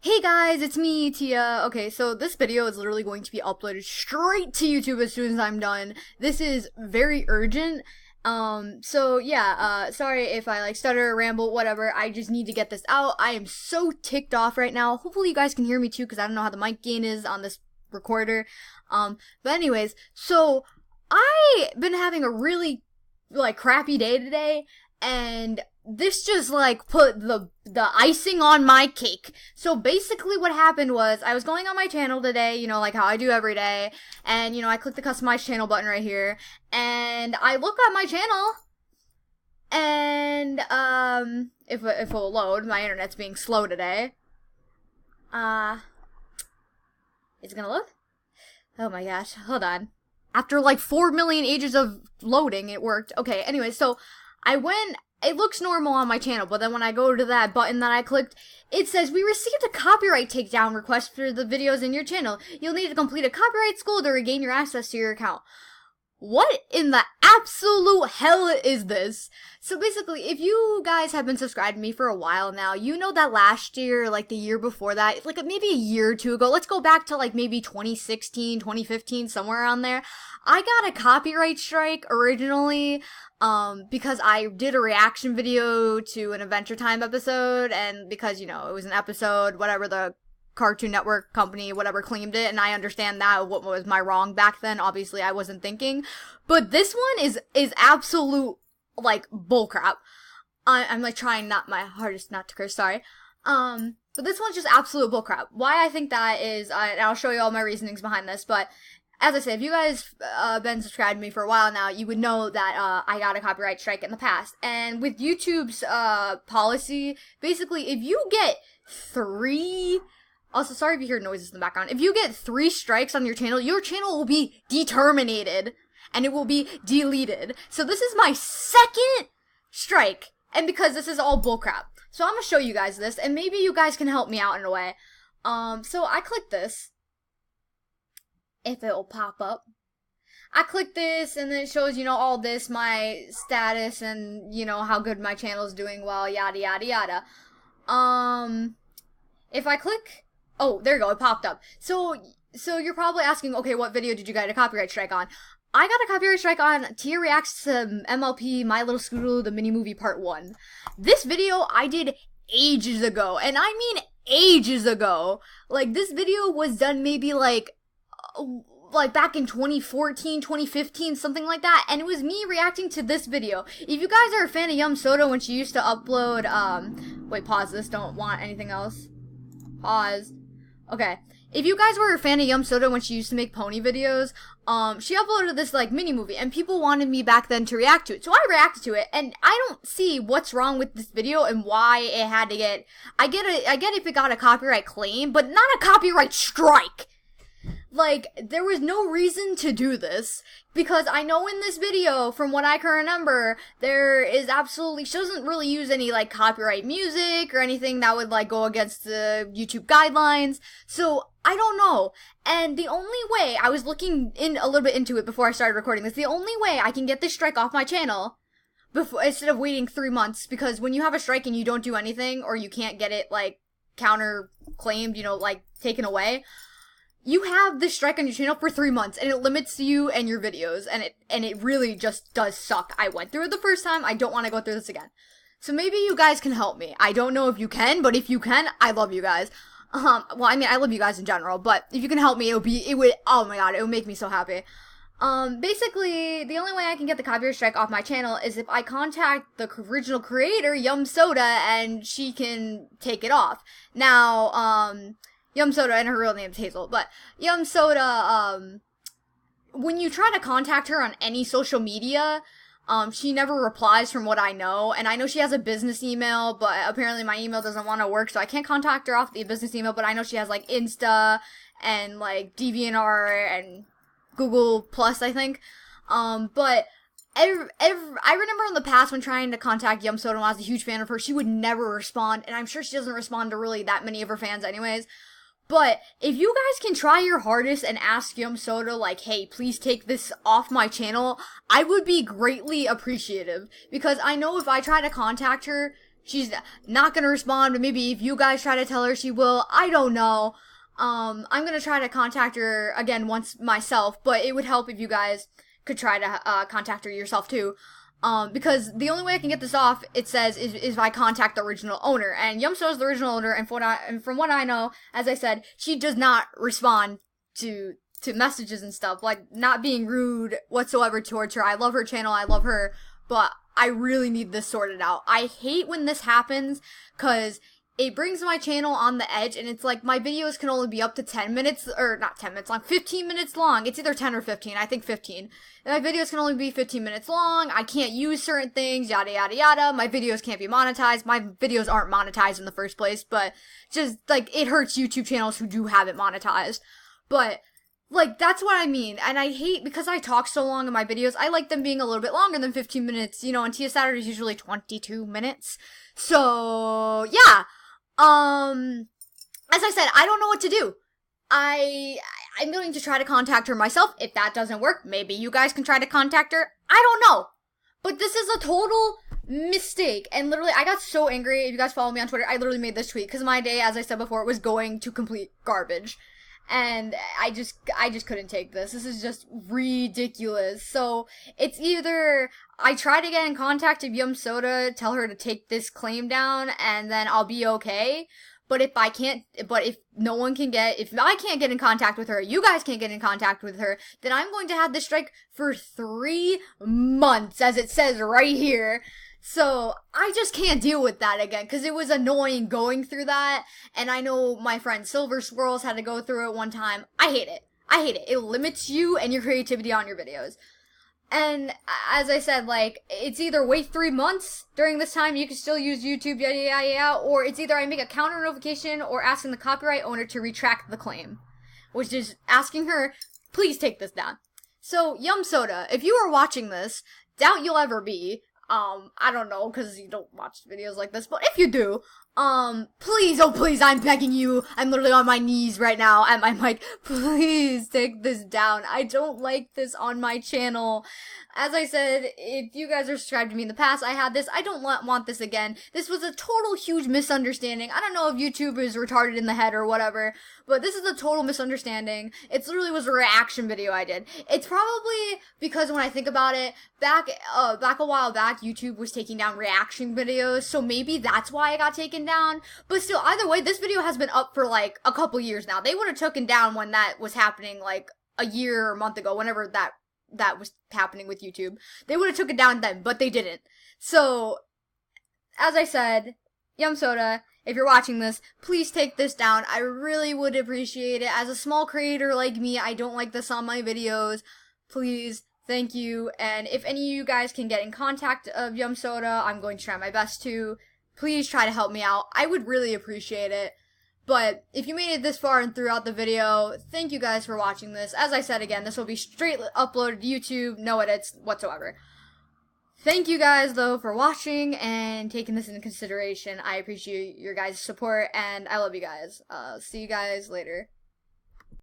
Hey guys, it's me, Tia. Okay, so this video is literally going to be uploaded straight to YouTube as soon as I'm done. This is very urgent. Sorry if I stutter, ramble, whatever. I just need to get this out. I am so ticked off right now. Hopefully you guys can hear me too, because I don't know how the mic gain is on this recorder. But anyways, so I been having a really crappy day today, and this just put the icing on my cake. So basically what happened was I was going on my channel today, like how I do every day, and I clicked the customize channel button right here, and I look at my channel, and if it will load, my internet's being slow today. Is it gonna load? Oh my gosh, hold on. After 4 million ages of loading, it worked. Okay, anyway, so it looks normal on my channel, but then when I go to that button that I clicked, it says, "We received a copyright takedown request for the videos in your channel. You'll need to complete a copyright school to regain your access to your account." What in the absolute hell is this? So basically, if you guys have been subscribed to me for a while now, you know that last year, the year before that, maybe a year or two ago, let's go back to maybe 2016, 2015, somewhere around there, I got a copyright strike originally, because I did a reaction video to an Adventure Time episode, and because, it was an episode, whatever the Cartoon Network company, whatever, claimed it, and I understand that, what was my wrong back then, obviously I wasn't thinking, but this one is absolute, bullcrap. I'm trying my hardest not to curse, sorry, but this one's just absolute bullcrap. Why I think that is, and I'll show you all my reasonings behind this, but as I said, if you guys been subscribed to me for a while now, you would know that I got a copyright strike in the past, and with YouTube's policy, basically, if you get 3... Also, sorry if you hear noises in the background. If you get 3 strikes on your channel will be determinated, and it will be deleted. So this is my 2nd strike, and because this is all bullcrap. So I'm gonna show you guys this, and maybe you guys can help me out in a way. So I click this, if it'll pop up. I click this, and then it shows, all this, my status, and, how good my channel is doing well, yada, yada, yada. If I click... Oh, there you go, it popped up. So you're probably asking, okay, what video did you get a copyright strike on? I got a copyright strike on Tia Reacts to MLP My Little Scootaloo, the mini movie part 1. This video I did ages ago, and I mean ages ago. This video was done maybe back in 2014, 2015, something like that, and it was me reacting to this video. If you guys are a fan of Yum Soda when she used to upload, wait, pause this, don't want anything else. Pause. Okay. If you guys were a fan of Yum Soda when she used to make pony videos, she uploaded this, mini movie, and people wanted me back then to react to it. So I reacted to it, and I don't see what's wrong with this video and why it had to get... I get if it got a copyright claim, but not a copyright strike! There was no reason to do this, because I know in this video, from what I can remember, there is absolutely, she doesn't really use any, copyright music or anything that would, go against the YouTube guidelines, so I don't know. And the only way, I was looking a little bit into it before I started recording this, the only way I can get this strike off my channel, instead of waiting 3 months, because when you have a strike and you don't do anything, or you can't get it, counter-claimed, taken away, you have this strike on your channel for 3 months, and it limits you and your videos, and it really just does suck. I went through it the first time, I don't want to go through this again. So maybe you guys can help me. I don't know if you can, but if you can, I love you guys. Well, I mean, I love you guys in general, but if you can help me, oh my god, it would make me so happy. Basically, the only way I can get the copyright strike off my channel is if I contact the original creator, Yum Soda, and she can take it off. Now, Yum Soda, and her real name is Hazel, but Yum Soda, when you try to contact her on any social media, she never replies from what I know, and I know she has a business email, but apparently my email doesn't want to work, so I can't contact her off the business email, but I know she has, Insta, and, DeviantArt, and Google Plus, I think, but I remember in the past when trying to contact Yum Soda, when I was a huge fan of her, she would never respond, and I'm sure she doesn't respond to really that many of her fans anyways. But if you guys can try your hardest and ask Yum Soda, hey, please take this off my channel, I would be greatly appreciative. Because I know if I try to contact her, she's not gonna respond, but maybe if you guys try to tell her, she will. I don't know. I'm gonna try to contact her again once myself, but it would help if you guys could try to contact her yourself too. Because the only way I can get this off, it says, is if I contact the original owner. And Yumso is the original owner, and from what I know, as I said, she does not respond to messages and stuff. Like, not being rude whatsoever towards her. I love her channel, I love her, but I really need this sorted out. I hate when this happens, cause it brings my channel on the edge, and it's like, my videos can only be up to 10 minutes, or not 10 minutes long, 15 minutes long. It's either 10 or 15, I think 15. And my videos can only be 15 minutes long, I can't use certain things, yada yada yada, my videos can't be monetized, my videos aren't monetized in the first place, but just, like, it hurts YouTube channels who do have it monetized. But, like, that's what I mean, and I hate, because I talk so long in my videos, I like them being a little bit longer than 15 minutes, you know, and Tia Saturday is usually 22 minutes. So, yeah. As I said, I don't know what to do. I'm going to try to contact her myself. If that doesn't work, maybe you guys can try to contact her. I don't know. But this is a total mistake. And literally, I got so angry. If you guys follow me on Twitter, I literally made this tweet. Because my day, as I said before, was going to complete garbage. And I just couldn't take this. This is just ridiculous. So, it's either I try to get in contact with Yum Soda, tell her to take this claim down, and then I'll be okay. But if I can't, if I can't get in contact with her, you guys can't get in contact with her, then I'm going to have this strike for 3 months, as it says right here. So, I just can't deal with that again, because it was annoying going through that, and I know my friend Silver Swirls had to go through it one time. I hate it. I hate it. It limits you and your creativity on your videos. And, as I said, like, it's either wait 3 months, during this time you can still use YouTube, yada yada yada, or it's either I make a counter notification or asking the copyright owner to retract the claim. Which is asking her, please take this down. So, Yum Soda, if you are watching this, doubt you'll ever be, I don't know, because you don't watch videos like this, but if you do, please, oh please, I'm begging you, I'm literally on my knees right now at my mic, please take this down. I don't like this on my channel. As I said, if you guys are subscribed to me in the past, I had this, I don't want this again. This was a total huge misunderstanding. I don't know if YouTube is retarded in the head or whatever, but this is a total misunderstanding. It literally was a reaction video I did. It's probably because when I think about it, back a while back, YouTube was taking down reaction videos, so maybe that's why I got taken down. But still, either way, this video has been up for like a couple years now. They would have taken down when that was happening like a year or a month ago, whenever that was happening with YouTube. They would have took it down then, but they didn't. So, as I said, Yum Soda, if you're watching this, please take this down. I really would appreciate it. As a small creator like me, I don't like this on my videos. Please, thank you. And if any of you guys can get in contact of Yum Soda, I'm going to try my best to. Please try to help me out. I would really appreciate it. But if you made it this far and throughout the video, thank you guys for watching this. As I said again, this will be straight uploaded to YouTube, no edits whatsoever. Thank you guys, though, for watching and taking this into consideration. I appreciate your guys' support, and I love you guys. See you guys later.